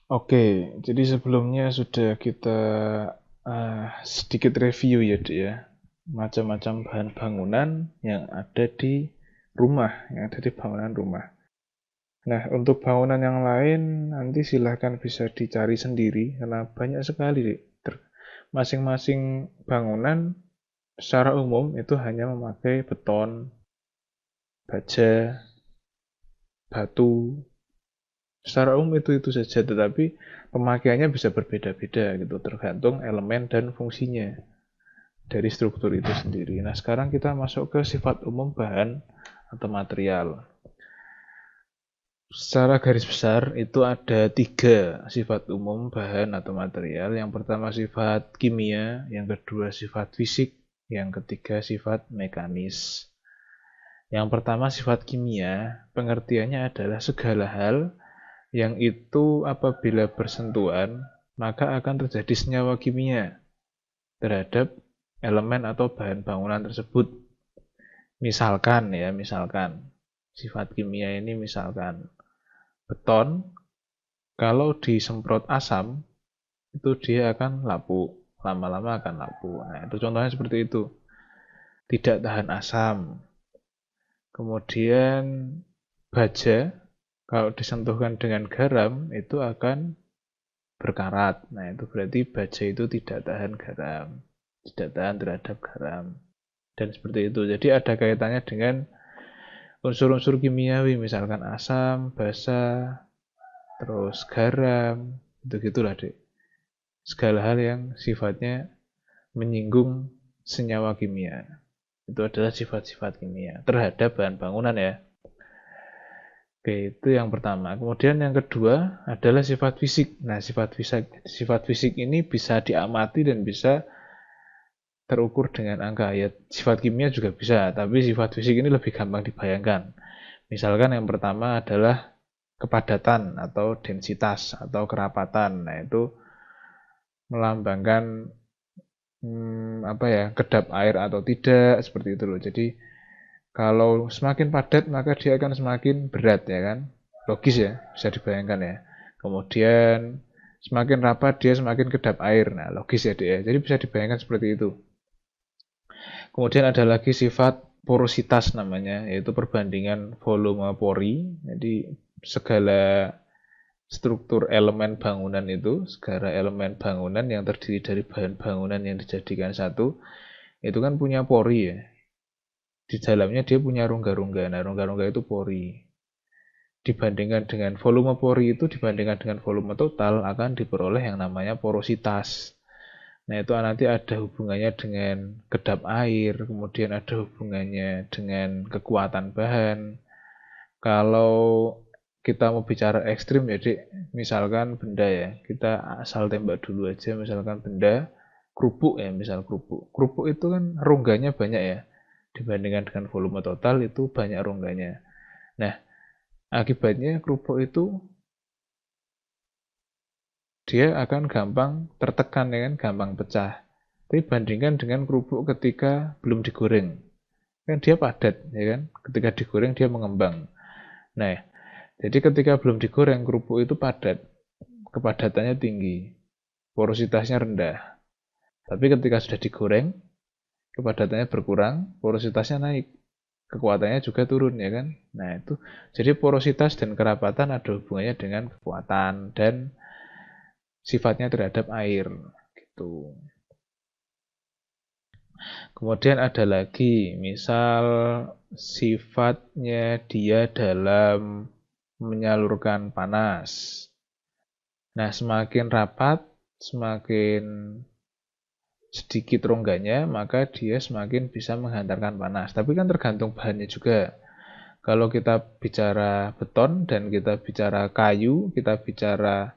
Oke, jadi sebelumnya sudah kita sedikit review ya, Dek ya. Macam-macam bahan bangunan yang ada di rumah, yang ada di bangunan rumah. Nah, untuk bangunan yang lain nanti silahkan bisa dicari sendiri karena banyak sekali, Dek. Masing-masing bangunan secara umum itu hanya memakai beton, baja, batu. Secara umum itu saja, tetapi pemakaiannya bisa berbeda-beda gitu, tergantung elemen dan fungsinya dari struktur itu sendiri. Nah, sekarang kita masuk ke sifat umum bahan atau material. Secara garis besar itu ada tiga sifat umum bahan atau material. Yang pertama sifat kimia, yang kedua sifat fisik, yang ketiga sifat mekanis. Yang pertama sifat kimia, pengertiannya adalah segala hal yang itu apabila bersentuhan maka akan terjadi senyawa kimia terhadap elemen atau bahan bangunan tersebut. Misalkan sifat kimia ini misalkan beton, kalau disemprot asam itu dia akan lapuk, lama-lama akan lapuk. Nah, itu contohnya seperti itu. Tidak tahan asam. Kemudian baja kalau disentuhkan dengan garam itu akan berkarat. Nah, itu berarti baja itu tidak tahan garam, tidak tahan terhadap garam. Dan seperti itu. Jadi ada kaitannya dengan unsur-unsur kimiawi, misalkan asam, basa, terus garam, itu gitulah, Dek. Segala hal yang sifatnya menyinggung senyawa kimia. Itu adalah sifat-sifat kimia terhadap bahan bangunan ya. Oke, itu yang pertama. Kemudian yang kedua adalah sifat fisik. Nah, sifat fisik ini bisa diamati dan bisa terukur dengan angka. Ya, sifat kimia juga bisa, tapi sifat fisik ini lebih gampang dibayangkan. Misalkan yang pertama adalah kepadatan atau densitas atau kerapatan. Nah, itu melambangkan apa ya, kedap air atau tidak, seperti itu loh. Jadi kalau semakin padat maka dia akan semakin berat ya kan. Logis ya, bisa dibayangkan ya. Kemudian semakin rapat dia semakin kedap air. Nah, logis ya dia. Jadi bisa dibayangkan seperti itu. Kemudian ada lagi sifat porositas namanya, yaitu perbandingan volume pori. Jadi segala struktur elemen bangunan itu, segala elemen bangunan yang terdiri dari bahan bangunan yang dijadikan satu, itu kan punya pori ya. Di dalamnya dia punya rongga-rongga. Nah, rongga-rongga itu pori. Dibandingkan dengan volume pori itu dibandingkan dengan volume total akan diperoleh yang namanya porositas. Nah, itu nanti ada hubungannya dengan kedap air, kemudian ada hubungannya dengan kekuatan bahan. Kalau kita mau bicara ekstrim, jadi misalkan benda ya, kita asal tembak dulu aja, misalkan benda kerupuk ya, misal kerupuk. Kerupuk itu kan rongganya banyak ya, dibandingkan dengan volume total itu banyak rongganya. Nah, akibatnya kerupuk itu dia akan gampang tertekan ya kan, gampang pecah. Tapi bandingkan dengan kerupuk ketika belum digoreng, kan dia padat ya kan, ketika digoreng dia mengembang. Nah, jadi ketika belum digoreng kerupuk itu padat, kepadatannya tinggi, porositasnya rendah. Tapi ketika sudah digoreng, kepadatannya berkurang, porositasnya naik, kekuatannya juga turun ya kan. Nah, itu jadi porositas dan kerapatan ada hubungannya dengan kekuatan dan sifatnya terhadap air gitu. Kemudian ada lagi, misal sifatnya dia dalam menyalurkan panas. Nah, semakin rapat, semakin sedikit rongganya, maka dia semakin bisa menghantarkan panas. Tapi kan tergantung bahannya juga. Kalau kita bicara beton dan kita bicara kayu, kita bicara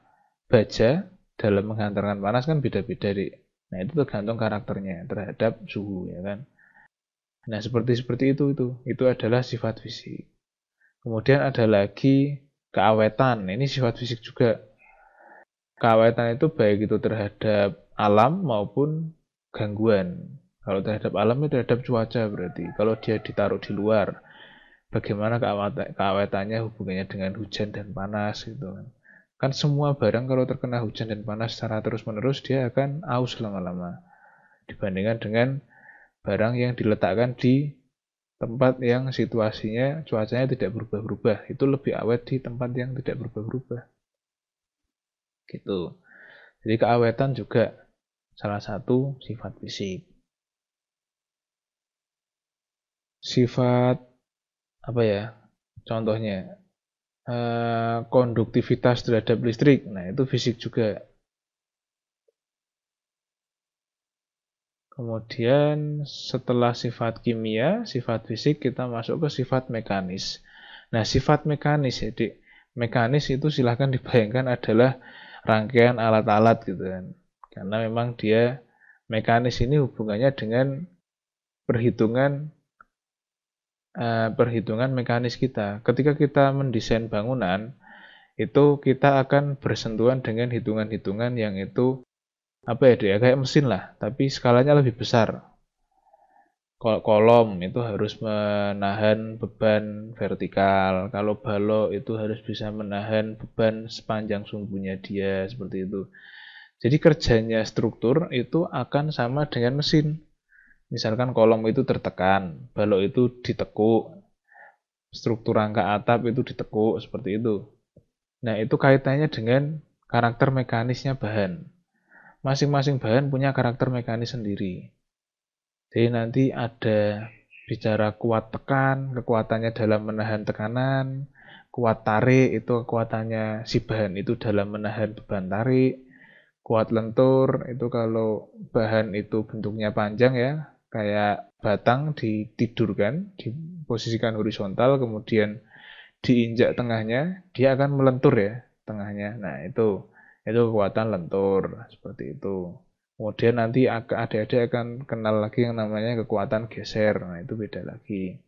baja, dalam menghantarkan panas kan beda-beda, Dik. Nah, itu tergantung karakternya terhadap suhu ya kan. Nah, seperti itu. Itu adalah sifat fisik. Kemudian ada lagi keawetan. Ini sifat fisik juga. Keawetan itu baik itu terhadap alam maupun gangguan. Kalau terhadap alam itu terhadap cuaca berarti. Kalau dia ditaruh di luar, bagaimana keawetannya hubungannya dengan hujan dan panas gitu kan. Kan semua barang kalau terkena hujan dan panas secara terus-menerus, dia akan aus lama-lama. Dibandingkan dengan barang yang diletakkan di tempat yang situasinya, cuacanya tidak berubah-ubah. Itu lebih awet di tempat yang tidak berubah-ubah. Gitu. Jadi keawetan juga salah satu sifat fisik. Sifat apa ya? Contohnya konduktivitas terhadap listrik. Nah, itu fisik juga. Kemudian setelah sifat kimia, sifat fisik, kita masuk ke sifat mekanis. Nah, sifat mekanis, jadi mekanis itu silahkan dibayangkan adalah rangkaian alat-alat gitu kan. Karena memang dia mekanis ini hubungannya dengan perhitungan perhitungan mekanis kita. Ketika kita mendesain bangunan, itu kita akan bersentuhan dengan hitungan-hitungan yang itu apa ya, dia kayak mesin lah, tapi skalanya lebih besar. Kolom itu harus menahan beban vertikal, kalau balok itu harus bisa menahan beban sepanjang sumbunya dia, seperti itu. Jadi kerjanya struktur itu akan sama dengan mesin. Misalkan kolom itu tertekan, balok itu ditekuk, struktur rangka atap itu ditekuk, seperti itu. Nah, itu kaitannya dengan karakter mekanisnya bahan. Masing-masing bahan punya karakter mekanis sendiri. Jadi nanti ada bicara kuat tekan, kekuatannya dalam menahan tekanan, kuat tarik itu kekuatannya si bahan itu dalam menahan beban tarik, kuat lentur itu kalau bahan itu bentuknya panjang ya, kayak batang ditidurkan, diposisikan horizontal, kemudian diinjak tengahnya, dia akan melentur ya tengahnya. Nah, itu kekuatan lentur seperti itu. Kemudian nanti adik-adik akan kenal lagi yang namanya kekuatan geser. Nah, itu beda lagi.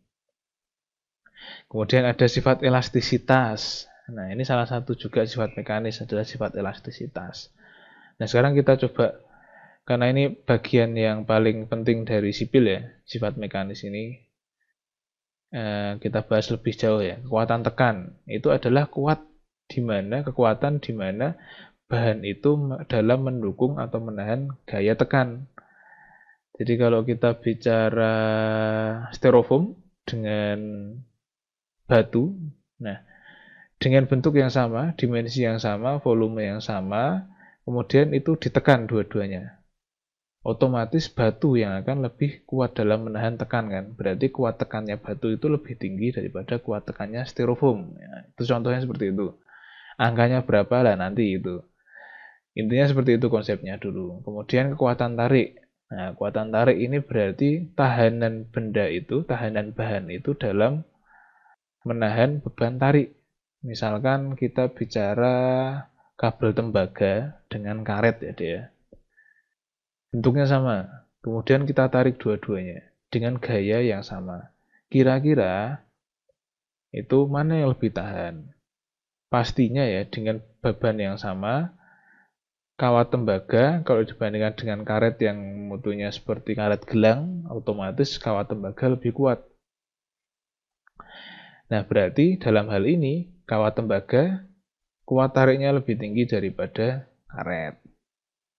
Kemudian ada sifat elastisitas. Nah, ini salah satu juga sifat mekanis adalah sifat elastisitas. Nah, sekarang kita coba, karena ini bagian yang paling penting dari sipil ya, sifat mekanis ini. Kita bahas lebih jauh ya. Kekuatan tekan itu adalah kekuatan di mana bahan itu dalam mendukung atau menahan gaya tekan. Jadi kalau kita bicara styrofoam dengan batu, nah dengan bentuk yang sama, dimensi yang sama, volume yang sama, kemudian itu ditekan dua-duanya. Otomatis batu yang akan lebih kuat dalam menahan tekan kan. Berarti kuat tekannya batu itu lebih tinggi daripada kuat tekannya styrofoam. Ya, itu contohnya seperti itu. Angkanya berapa lah nanti itu. Intinya seperti itu konsepnya dulu. Kemudian kekuatan tarik. Nah, kekuatan tarik ini berarti tahanan benda itu, tahanan bahan itu dalam menahan beban tarik. Misalkan kita bicara kabel tembaga dengan karet ya dia. Bentuknya sama. Kemudian kita tarik dua-duanya dengan gaya yang sama. Kira-kira itu mana yang lebih tahan? Pastinya ya dengan beban yang sama, kawat tembaga kalau dibandingkan dengan karet yang mutunya seperti karet gelang, otomatis kawat tembaga lebih kuat. Nah, berarti dalam hal ini kawat tembaga kuat tariknya lebih tinggi daripada karet.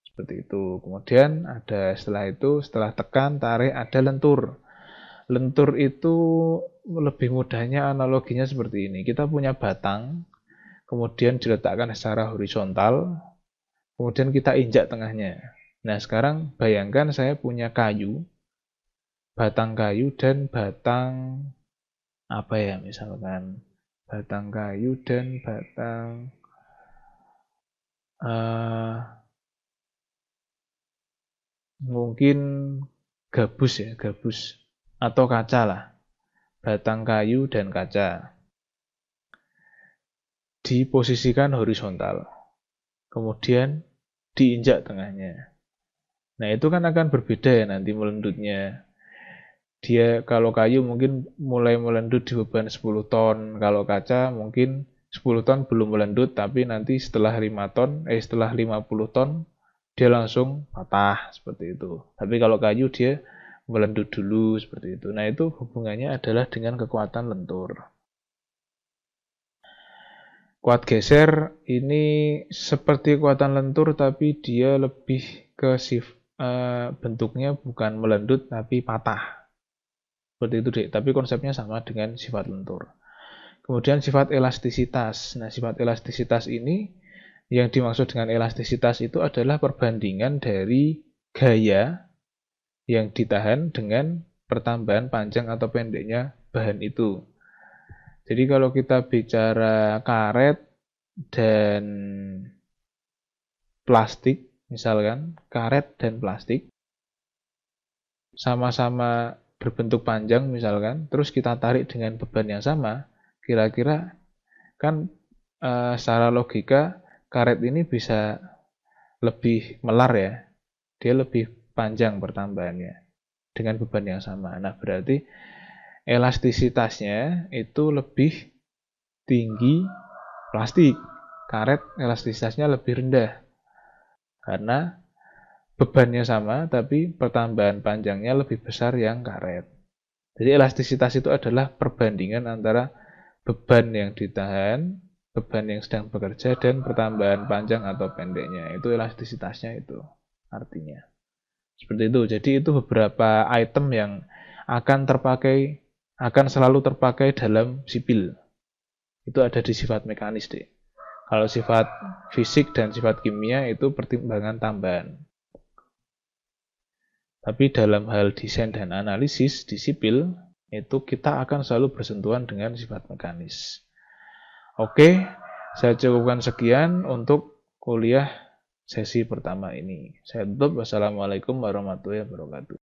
Seperti itu. Kemudian ada setelah tekan, tarik, ada lentur. Lentur itu lebih mudahnya analoginya seperti ini. Kita punya batang, kemudian diletakkan secara horizontal, kemudian kita injak tengahnya. Nah, sekarang bayangkan saya punya kayu, batang kayu dan batang apa ya, misalkan batang kayu dan batang mungkin gabus atau kaca lah, batang kayu dan kaca diposisikan horizontal, kemudian diinjak tengahnya. Nah, itu kan akan berbeda ya nanti melendutnya. Dia kalau kayu mungkin mulai melendut di beban 10 ton, kalau kaca mungkin 10 ton belum melendut, tapi nanti setelah 50 ton dia langsung patah seperti itu. Tapi kalau kayu dia melendut dulu seperti itu. Nah, itu hubungannya adalah dengan kekuatan lentur. Kuat geser ini seperti kekuatan lentur, tapi dia lebih ke bentuknya bukan melendut tapi patah. Seperti itu, Dek. Tapi konsepnya sama dengan sifat lentur. Kemudian sifat elastisitas. Nah, sifat elastisitas ini, yang dimaksud dengan elastisitas itu adalah perbandingan dari gaya yang ditahan dengan pertambahan panjang atau pendeknya bahan itu. Jadi kalau kita bicara karet dan plastik, misalkan karet dan plastik sama-sama berbentuk panjang misalkan, terus kita tarik dengan beban yang sama, kira-kira kan secara logika karet ini bisa lebih melar ya, dia lebih panjang pertambahannya dengan beban yang sama. Nah, berarti elastisitasnya itu lebih tinggi plastik. Karet elastisitasnya lebih rendah karena bebannya sama tapi pertambahan panjangnya lebih besar yang karet. Jadi elastisitas itu adalah perbandingan antara beban yang ditahan, beban yang sedang bekerja, dan pertambahan panjang atau pendeknya. Itu elastisitasnya itu artinya. Seperti itu. Jadi itu beberapa item yang akan selalu terpakai dalam sipil. Itu ada di sifat mekanis, deh. Kalau sifat fisik dan sifat kimia itu pertimbangan tambahan. Tapi dalam hal desain dan analisis di sipil, itu kita akan selalu bersentuhan dengan sifat mekanis. Oke, saya cukupkan sekian untuk kuliah sesi pertama ini. Saya tutup. Wassalamualaikum warahmatullahi wabarakatuh.